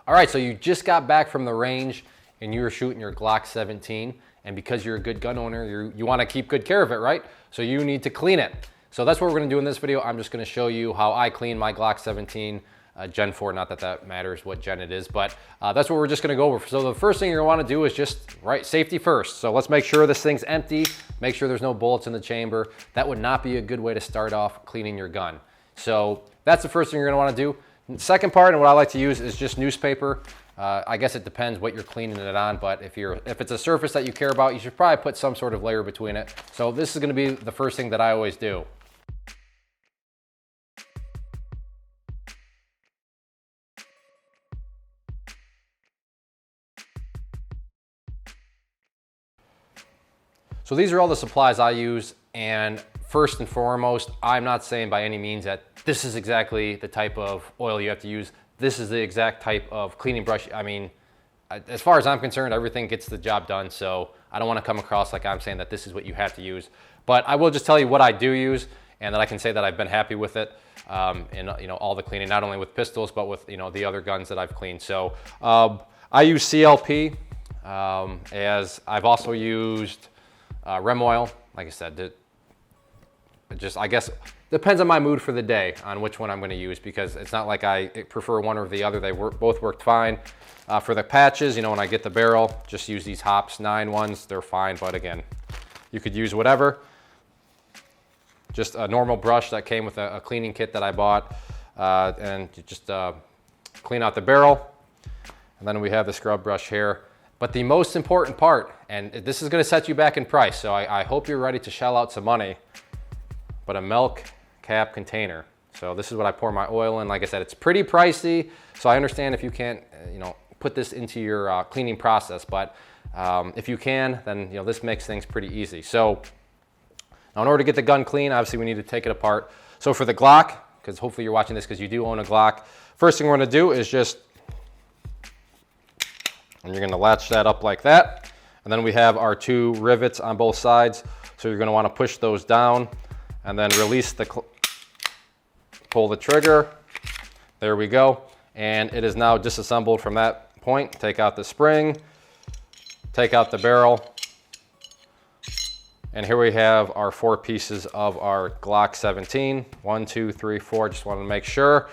All right, so you just got back from the range and you were shooting your Glock 17, and because you're a good gun owner, you want to keep good care of it, right? So you need to clean it. So that's what we're going to do in this video. I'm just going to show you how I clean my Glock 17 Gen 4, not that that matters what gen it is, but that's what we're just going to go over. So the first thing you're going to want to do is just, right, safety first. So let's make sure this thing's empty, make sure there's no bullets in the chamber. That would not be a good way to start off cleaning your gun. So that's the first thing you're going to want to do. The second part, and what I like to use, is just newspaper. I guess it depends what you're cleaning it on, but if it's a surface that you care about, you should probably put some sort of layer between it. So this is going to be the first thing that I always do. So these are all the supplies I use, and first and foremost, I'm not saying by any means that this is exactly the type of oil you have to use. This is the exact type of cleaning brush. I mean, as far as I'm concerned, everything gets the job done, so I don't want to come across like I'm saying that this is what you have to use. But I will just tell you what I do use, and that I can say that I've been happy with it in all the cleaning, not only with pistols, but with the other guns that I've cleaned. So I use CLP, as I've also used Rem oil. Like I said, it just, I guess, depends on my mood for the day on which one I'm going to use, because it's not like I prefer one or the other. They both worked fine. For the patches, when I get the barrel, just use these Hops 9 ones. They're fine, but again, you could use whatever. Just a normal brush that came with a cleaning kit that I bought, and you just clean out the barrel. And then we have the scrub brush here. But the most important part, and this is going to set you back in price, so I hope you're ready to shell out some money, but a milk cap container. So this is what I pour my oil in. Like I said, it's pretty pricey, so I understand if you can't, put this into your cleaning process, but if you can, then this makes things pretty easy. So now in order to get the gun clean, obviously we need to take it apart. So for the Glock, because hopefully you're watching this because you do own a Glock, first thing we're going to do is just, and you're going to latch that up like that, and then we have our 2 rivets on both sides, so you're going to want to push those down and then release pull the trigger. There we go, and it is now disassembled from that point. Take out the spring, take out the barrel, and here we have our 4 pieces of our Glock 17. 1, 2, 3, 4, just wanted to make sure.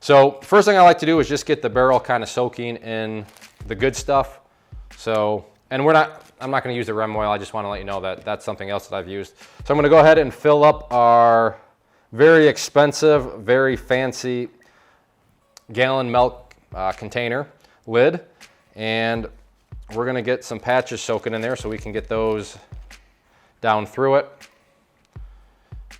So first thing I like to do is just get the barrel kind of soaking in the good stuff. So, and I'm not going to use the Rem oil. I just want to let you know that that's something else that I've used. So I'm going to go ahead and fill up our very expensive, very fancy gallon milk container lid. And we're going to get some patches soaking in there so we can get those down through it.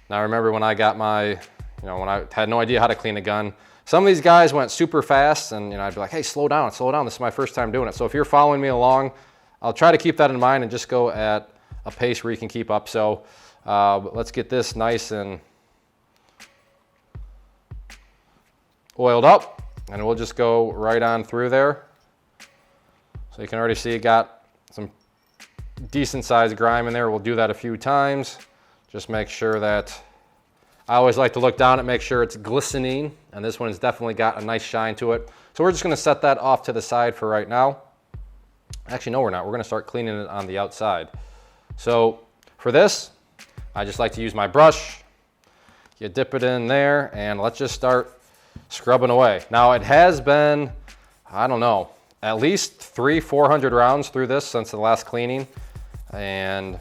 Now remember when I got my, when I had no idea how to clean a gun, some of these guys went super fast, and I'd be like, hey, slow down, this is my first time doing it. So if you're following me along, I'll try to keep that in mind and just go at a pace where you can keep up. So let's get this nice and oiled up, and we'll just go right on through there. So you can already see it got some decent sized grime in there. We'll do that a few times. Just make sure that, I always like to look down and make sure it's glistening, and this one has definitely got a nice shine to it. So we're just going to set that off to the side for right now. Actually, no, we're not. We're going to start cleaning it on the outside. So for this, I just like to use my brush. You dip it in there, and let's just start scrubbing away. Now it has been, I don't know, at least 300-400 rounds through this since the last cleaning, and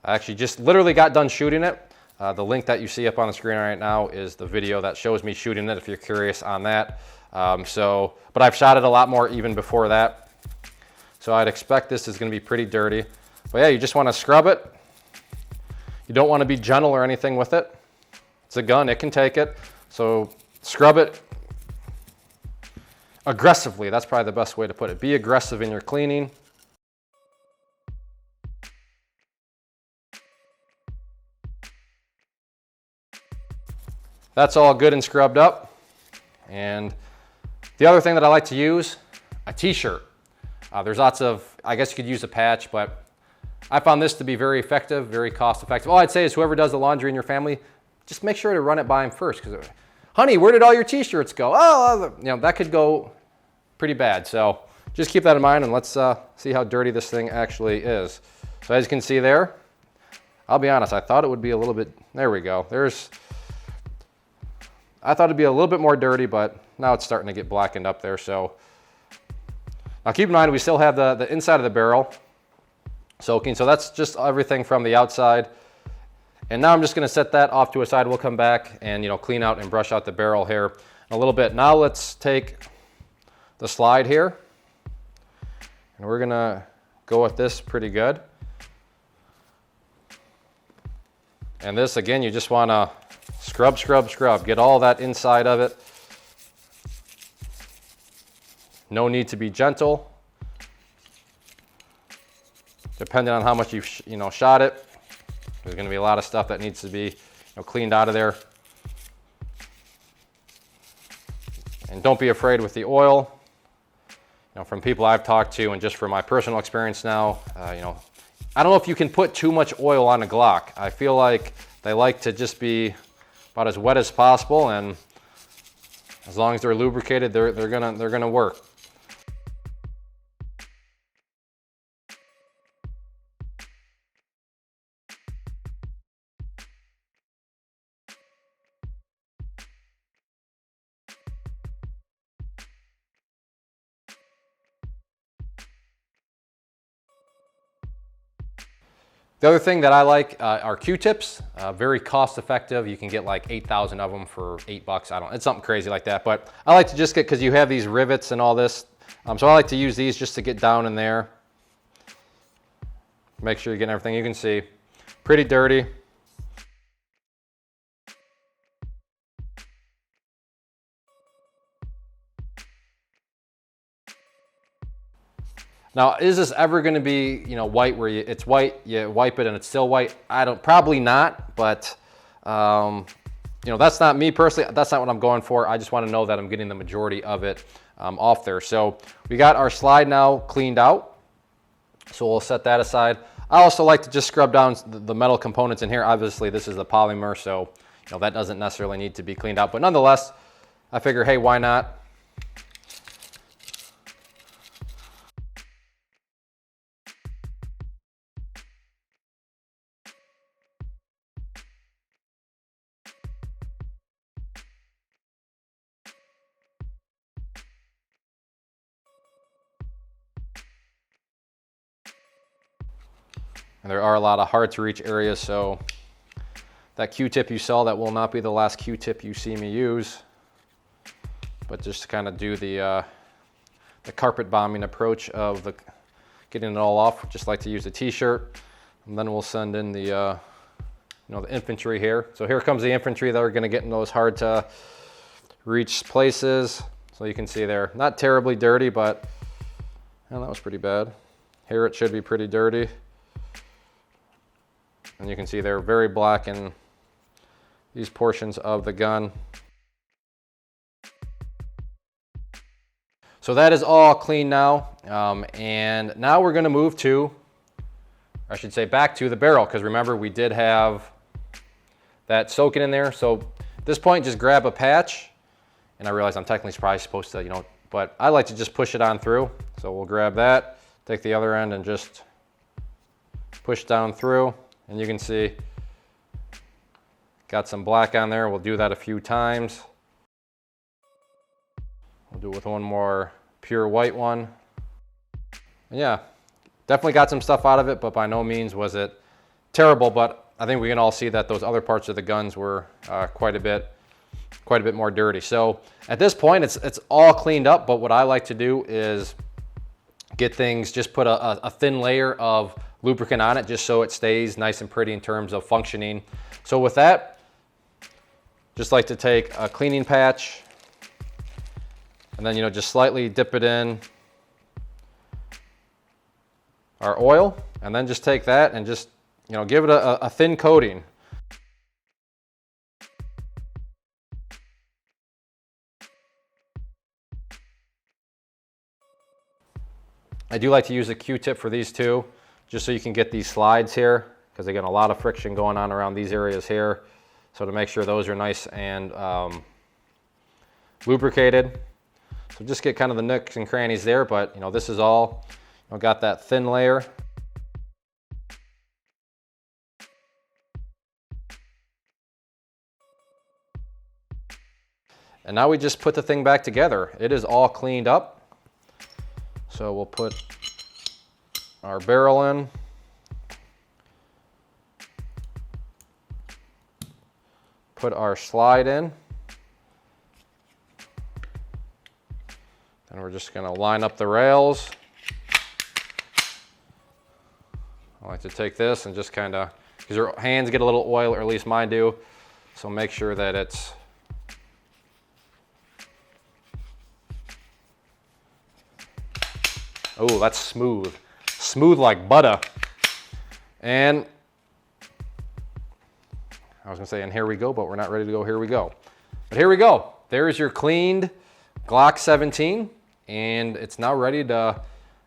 I actually just literally got done shooting it. The link that you see up on the screen right now is the video that shows me shooting it if you're curious on that. But I've shot it a lot more even before that. So I'd expect this is going to be pretty dirty. But yeah, you just want to scrub it. You don't want to be gentle or anything with it. It's a gun, it can take it. So scrub it aggressively. That's probably the best way to put it. Be aggressive in your cleaning. That's all good and scrubbed up. And the other thing that I like to use, a t-shirt. There's lots of, I guess you could use a patch, but I found this to be very effective, very cost effective. All I'd say is whoever does the laundry in your family, just make sure to run it by him first, because honey, where did all your t-shirts go? Oh, you know, that could go pretty bad. So just keep that in mind, and let's see how dirty this thing actually is. So as you can see there, I'll be honest, I thought it would be a little bit, there we go. I thought it'd be a little bit more dirty, but now it's starting to get blackened up there. So now keep in mind, we still have the inside of the barrel soaking. So that's just everything from the outside. And now I'm just gonna set that off to a side. We'll come back and, you know, clean out and brush out the barrel here a little bit. Now let's take the slide here, and we're gonna go with this pretty good. And this, again, you just wanna scrub, scrub, scrub. Get all that inside of it. No need to be gentle. Depending on how much you've shot it, there's going to be a lot of stuff that needs to be cleaned out of there. And don't be afraid with the oil. From people I've talked to, and just from my personal experience now, I don't know if you can put too much oil on a Glock. I feel like they like to just be about as wet as possible, and as long as they're lubricated, they're gonna work. The other thing that I like are Q-tips. Very cost effective. You can get like 8,000 of them for $8. It's something crazy like that. But I like to just get, because you have these rivets and all this. So I like to use these just to get down in there. Make sure you're getting everything. You can see, pretty dirty. Now, is this ever going to be, white where it's white, you wipe it and it's still white? Probably not, but that's not me personally. That's not what I'm going for. I just want to know that I'm getting the majority of it off there. So we got our slide now cleaned out. So we'll set that aside. I also like to just scrub down the metal components in here. Obviously, this is the polymer, so that doesn't necessarily need to be cleaned out. But nonetheless, I figure, hey, why not? And there are a lot of hard to reach areas, so that Q-tip you saw, that will not be the last Q-tip you see me use. But just to kind of do the carpet bombing approach of getting it all off, just like to use a t-shirt. And then we'll send in the infantry here. So here comes the infantry that are going to get in those hard to reach places. So you can see there, not terribly dirty, but that was pretty bad. Here it should be pretty dirty. And you can see they're very black in these portions of the gun. So that is all clean now. And now we're gonna move to, I should say back to the barrel, because remember we did have that soaking in there. So at this point, just grab a patch. And I realize I'm technically probably supposed to, but I like to just push it on through. So we'll grab that, take the other end and just push down through. And you can see, got some black on there. We'll do that a few times. We'll do it with one more pure white one. And yeah, definitely got some stuff out of it, but by no means was it terrible. But I think we can all see that those other parts of the guns were quite a bit more dirty. So at this point, it's all cleaned up. But what I like to do is get things, just put a thin layer of lubricant on it, just so it stays nice and pretty in terms of functioning. So with that, just like to take a cleaning patch and then just slightly dip it in our oil, and then just take that and just give it a thin coating. I do like to use a Q-tip for these two, just so you can get these slides here, because again, a lot of friction going on around these areas here. So to make sure those are nice and lubricated. So just get kind of the nooks and crannies there, but you know, this is all, you know, got that thin layer. And now we just put the thing back together. It is all cleaned up. So we'll put our barrel in. Put our slide in. Then we're just gonna line up the rails. I like to take this and just kind of, because your hands get a little oil, or at least mine do. So make sure that it's oh, that's smooth. Smooth like butter. And I was gonna say, and here we go, but we're not ready to go, here we go. But here we go. There's your cleaned Glock 17, and it's now ready to,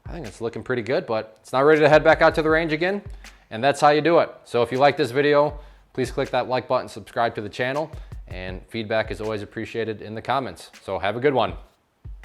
I think it's looking pretty good, but it's now ready to head back out to the range again, and that's how you do it. So if you like this video, please click that like button, subscribe to the channel, and feedback is always appreciated in the comments. So have a good one.